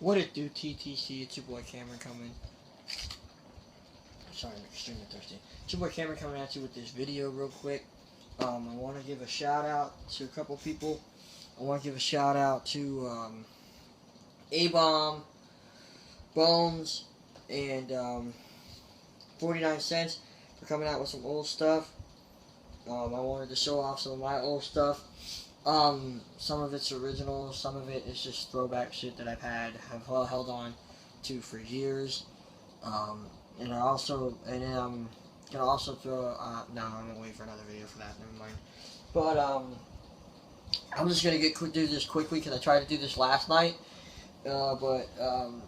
What it do, TTC? It's your boy Cameron coming. Sorry, I'm extremely thirsty. It's your boy Cameron coming at you with this video real quick. I want to give a shout out to a couple people. I want to give a shout out to A-Bomb, Bones, and 49 Cents for coming out with some old stuff. I wanted to show off some of my old stuff. Some of it's original, some of it is just throwback shit that I've held on to for years. And I'm gonna also throw, no, I'm gonna wait for another video for that, never mind. But, I'm just gonna do this quickly because I tried to do this last night. But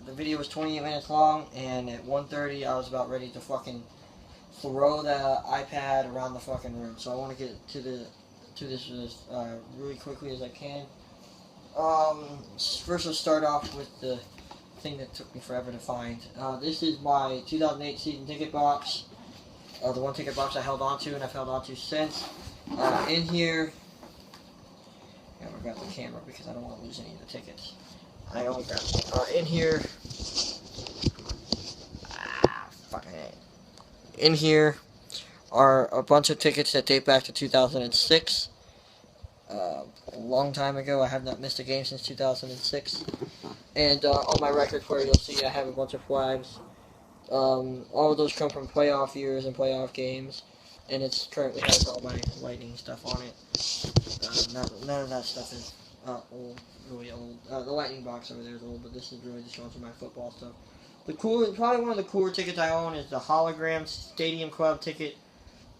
the video was 28 minutes long, and at 1:30 I was about ready to fucking throw the iPad around the fucking room. So I want to get to this really quickly as I can. First, let's start off with the thing that took me forever to find. This is my 2008 season ticket box. The one ticket box I held on to, and I've held on to since. In here, I never got the camera because I don't want to lose any of the tickets. I only got in here. Fucking it. In here are a bunch of tickets that date back to 2006. A long time ago. I have not missed a game since 2006. And on my record player, you'll see I have a bunch of flags. All of those come from playoff years and playoff games, and it's currently has all my Lightning stuff on it. None of that stuff is old, really old. The Lightning box over there is old, but this is really just showing some of my football stuff. Probably one of the cooler tickets I own is the Hologram Stadium Club ticket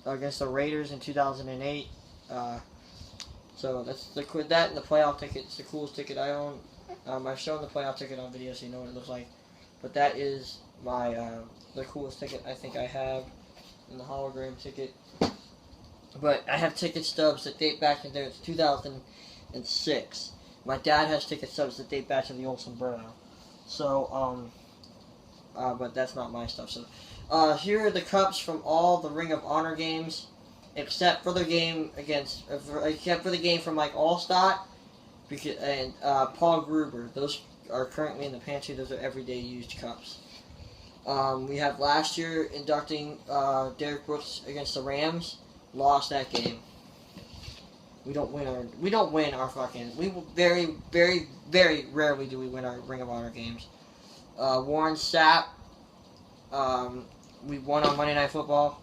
against the Raiders in 2008. So that's that and the playoff ticket. It's the coolest ticket I own. I've shown the playoff ticket on video so you know what it looks like. But that is my the coolest ticket I think I have, in the hologram ticket. But I have ticket stubs that date back to 2006. My dad has ticket stubs that date back to the old sombrero. So but that's not my stuff. So here are the cups from all the Ring of Honor games, except for the game from like Allstott, and Paul Gruber. Those are currently in the pantry. Those are everyday used cups. We have last year inducting Derek Brooks against the Rams. Lost that game. We don't win our fucking. We very, very, very rarely do we win our Ring of Honor games. Warren Sapp. We won on Monday Night Football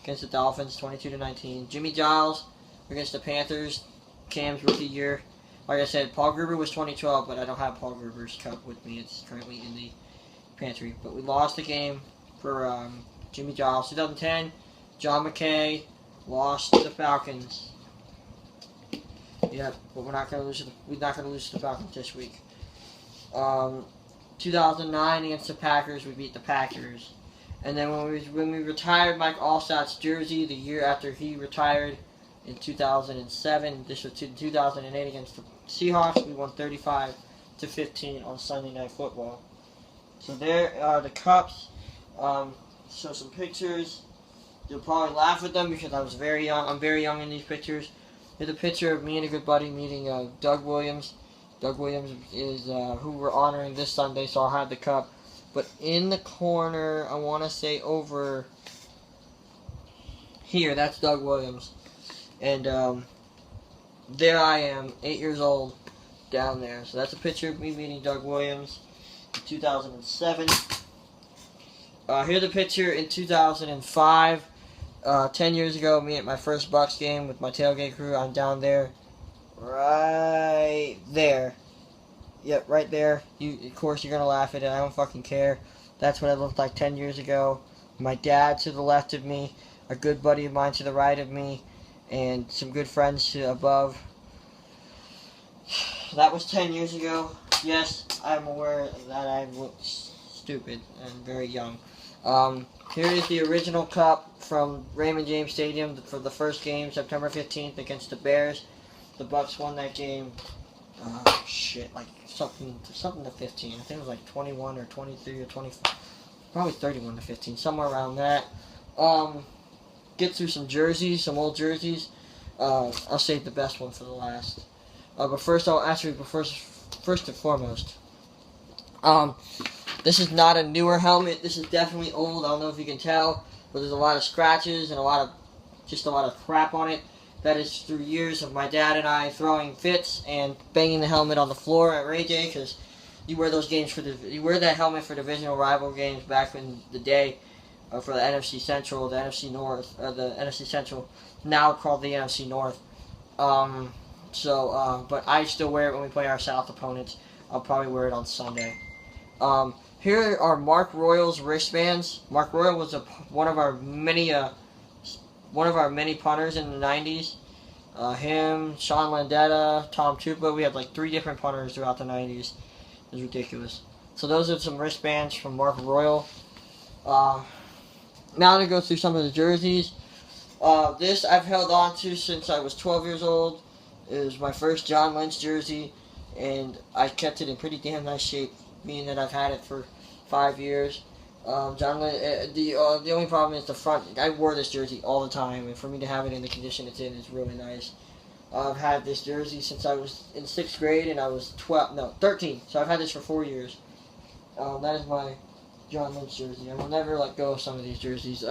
against the Dolphins, 22-19. Jimmy Giles against the Panthers, Cam's rookie year. Like I said, Paul Gruber was 2012, but I don't have Paul Gruber's cup with me. It's currently in the pantry. But we lost the game for Jimmy Giles. 2010, John McKay lost to the Falcons. Yeah, but we're not going to lose to the Falcons this week. 2009 against the Packers, we beat the Packers. And then when we retired Mike Allstott's jersey the year after he retired in 2007, this was 2008 against the Seahawks, we won 35-15 on Sunday Night Football. So there are the cups. Show some pictures. You'll probably laugh at them because I was very young. I'm very young in these pictures. Here's a picture of me and a good buddy meeting Doug Williams. Doug Williams is who we're honoring this Sunday, so I'll have the cup. But in the corner, I want to say over here, that's Doug Williams. And there I am, 8 years old, down there. So that's a picture of me meeting Doug Williams in 2007. Here's a picture in 2005. 10 years ago, me at my first Bucks game with my tailgate crew. I'm down there. Right there. Yep, right there. Of course, you're going to laugh at it. I don't fucking care. That's what I looked like 10 years ago. My dad to the left of me, a good buddy of mine to the right of me, and some good friends to above. That was 10 years ago. Yes, I'm aware that I look stupid and very young. Here is the original cup from Raymond James Stadium for the first game, September 15th against the Bears. The Bucks won that game. Like something to 15. I think it was like 21 or 23 or 24. Probably 31-15, somewhere around that. Get through some jerseys, some old jerseys. I'll save the best one for the last. But first and foremost, This is not a newer helmet. This is definitely old. I don't know if you can tell, but there's a lot of scratches and a lot of crap on it. That is through years of my dad and I throwing fits and banging the helmet on the floor at Ray J, because you wear those games you wear that helmet for divisional rival games back in the day, for the NFC Central, the NFC North, the NFC Central, now called the NFC North. But I still wear it when we play our South opponents. I'll probably wear it on Sunday. Here are Mark Royal's wristbands. Mark Royal was one of our many punters in the 90s. Him, Sean Landetta, Tom Tupa. We had like 3 different punters throughout the 90s. It was ridiculous. So those are some wristbands from Mark Royal. Now to go through some of the jerseys. This I've held on to since I was 12 years old. It was my first John Lynch jersey, and I kept it in pretty damn nice shape, meaning that I've had it for 5 years. John Lynch, the only problem is the front. I wore this jersey all the time, and for me to have it in the condition it's in is really nice. I've had this jersey since I was in 6th grade, and I was 13. So I've had this for 4 years. That is my John Lynch jersey. I will never let go of some of these jerseys.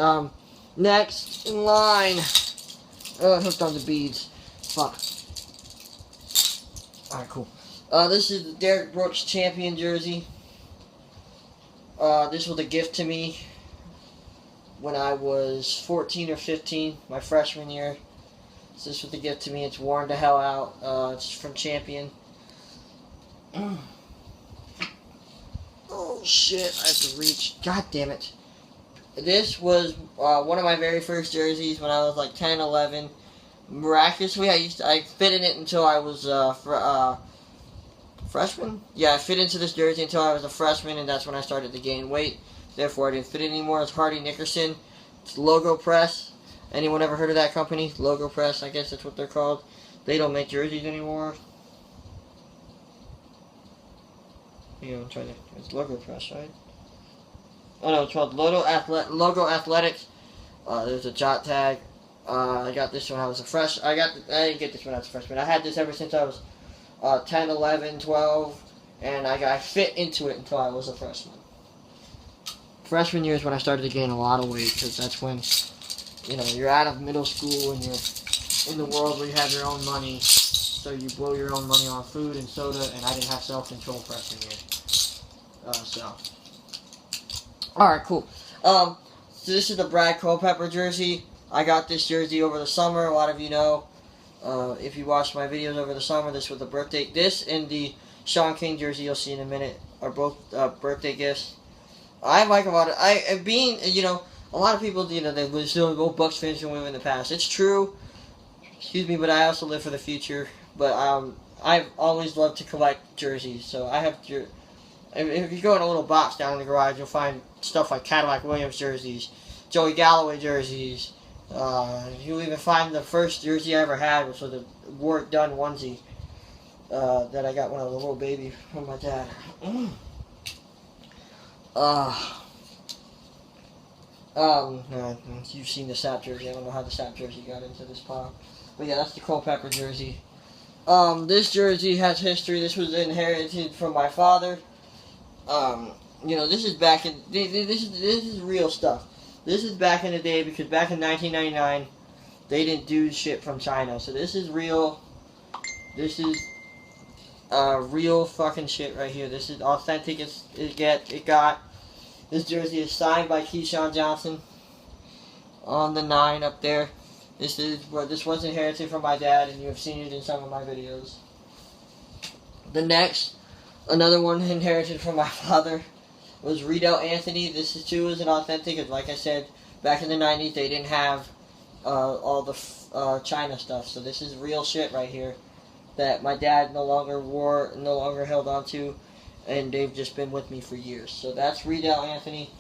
Next in line. Oh, I hooked on the beads. Fuck. Alright, cool. This is the Derek Brooks champion jersey. This was a gift to me when I was 14 or 15, my freshman year. So this was a gift to me. It's worn the hell out. It's from Champion. Oh shit, I have to reach. God damn it. This was one of my very first jerseys when I was like 10, 11. Miraculously, I fit in it until I was freshman? Yeah, I fit into this jersey until I was a freshman, and that's when I started to gain weight. Therefore, I didn't fit it anymore. It's Hardy Nickerson. It's Logo Press. Anyone ever heard of that company? Logo Press, I guess that's what they're called. They don't make jerseys anymore. It's Logo Press, right? Oh no, it's called Logo Athletics. There's a jot tag. I got this when I was I didn't get this when I was a freshman. I had this ever since I was 10, 11, 12, and I fit into it until I was a freshman. Freshman year is when I started to gain a lot of weight, because that's when, you're out of middle school and you're in the world where you have your own money, so you blow your own money on food and soda, and I didn't have self-control freshman year. Alright, cool. So this is the Brad Culpepper jersey. I got this jersey over the summer. A lot of you know, if you watched my videos over the summer, this was the birthday. This and the Sean King jersey you'll see in a minute are both birthday gifts. I like a lot of, a lot of people, they still go Bucks fans can win in the past. It's true. Excuse me, but I also live for the future. But I've always loved to collect jerseys. So I have, if you go in a little box down in the garage, you'll find stuff like Cadillac Williams jerseys, Joey Galloway jerseys. You'll even find the first jersey I ever had, which was a Warrick Dunn onesie that I got when I was a little baby from my dad. You've seen the Sap jersey. I don't know how the Sap jersey got into this pile. But yeah, that's the Culpepper jersey. This jersey has history. This was inherited from my father. This is back in, this is real stuff. This is back in the day, because back in 1999, they didn't do shit from China. So this is real. This is real fucking shit right here. This is authentic as it got. This jersey is signed by Keyshawn Johnson on the 9 up there. This was inherited from my dad, and you have seen it in some of my videos. Another one inherited from my father was Riedel Anthony. This is too is an authentic. And like I said, back in the 90s, they didn't have all the China stuff. So this is real shit right here that my dad no longer held on to, and they've just been with me for years. So that's Riedel Anthony.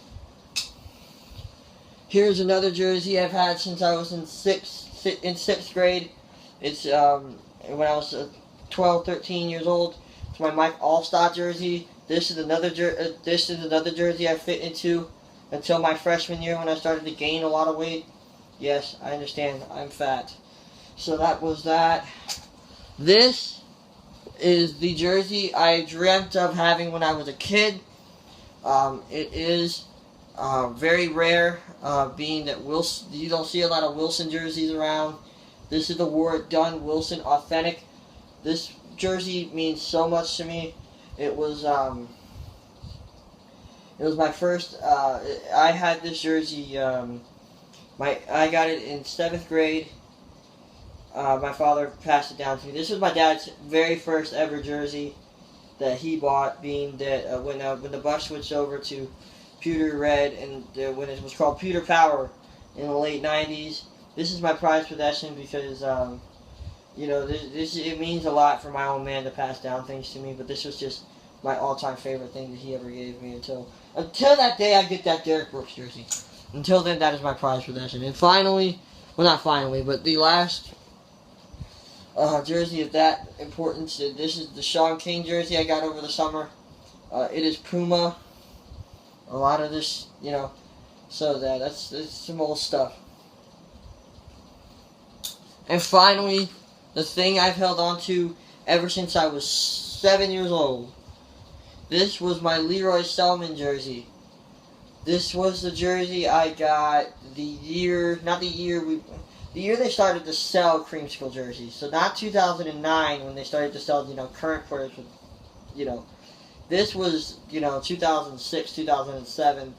Here's another jersey I've had since I was in 6th grade. It's when I was 12, 13 years old. It's my Mike Allstott jersey. This is another jersey I fit into until my freshman year when I started to gain a lot of weight. Yes, I understand. I'm fat. So that was that. This is the jersey I dreamt of having when I was a kid. It is very rare, being that you don't see a lot of Wilson jerseys around. This is the War It Done Wilson Authentic. This jersey means so much to me. It was my first. I had this jersey. I got it in 7th grade. My father passed it down to me. This was my dad's very first ever jersey that he bought, being that when the Bucks switched over to pewter red and when it was called pewter power in the late 90s. This is my prized possession because it means a lot for my old man to pass down things to me, but this was just my all-time favorite thing that he ever gave me until that day I get that Derrick Brooks jersey. Until then, that is my prized possession. And finally, well, not finally, but the last jersey of that importance, this is the Shaun King jersey I got over the summer. It is Puma. A lot of this, so that's some old stuff. And finally, the thing I've held on to ever since I was 7 years old. This was my Leroy Selmon jersey. This was the jersey I got the year they started to sell creamsicle jerseys. So not 2009 when they started to sell, current players with, this was, 2006, 2007.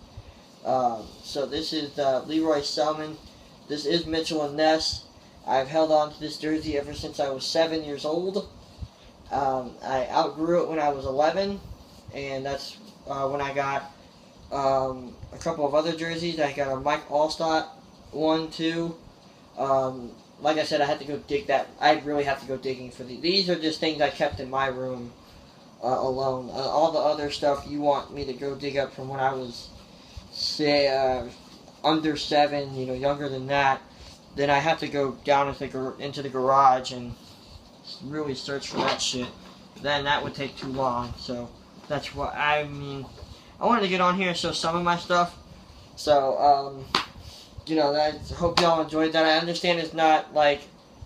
So this is Leroy Selmon. This is Mitchell and Ness. I've held on to this jersey ever since I was 7 years old. I outgrew it when I was 11, and that's when I got a couple of other jerseys. I got a Mike Alstott 1, 2. Like I said, I had to go dig that. I really have to go digging for these. These are just things I kept in my room alone. All the other stuff you want me to go dig up from when I was, say, under 7, younger than that, then I have to go down into the garage and really search for that shit. Then that would take too long. So that's what I wanted to get on here and show some of my stuff. So, I hope y'all enjoyed that. I understand it's not like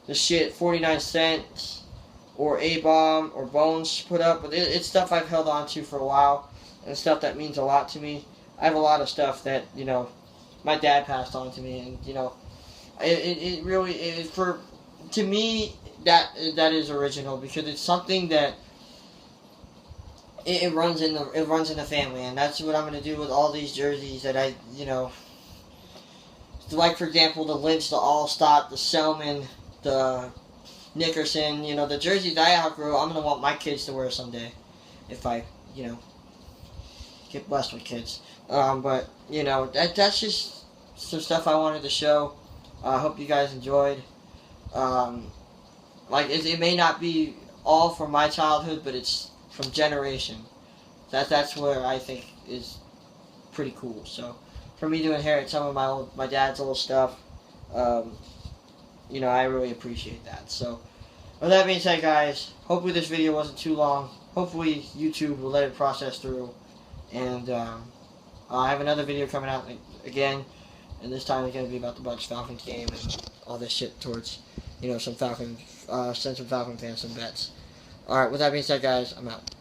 the shit 49 cents or A-Bomb or Bones put up, but it's stuff I've held on to for a while and stuff that means a lot to me. I have a lot of stuff that, my dad passed on to me, and, it really is, to me, that is original because it's something that it runs in the family, and that's what I'm going to do with all these jerseys that I, like, for example, the Lynch, the Alstott, the Selmon, the Nickerson, the jerseys that I outgrew, I'm going to want my kids to wear someday if I, get blessed with kids. But, that's just some stuff I wanted to show. I hope you guys enjoyed. It may not be all from my childhood, but it's from generation. That's where I think is pretty cool. So, for me to inherit some of my dad's old stuff, I really appreciate that. So, with that being said, guys, hopefully this video wasn't too long. Hopefully YouTube will let it process through. And I have another video coming out again, and this time it's going to be about the Bucks-Falcons game and all this shit towards, some Falcon, send some Falcon fans some bets. Alright, with that being said, guys, I'm out.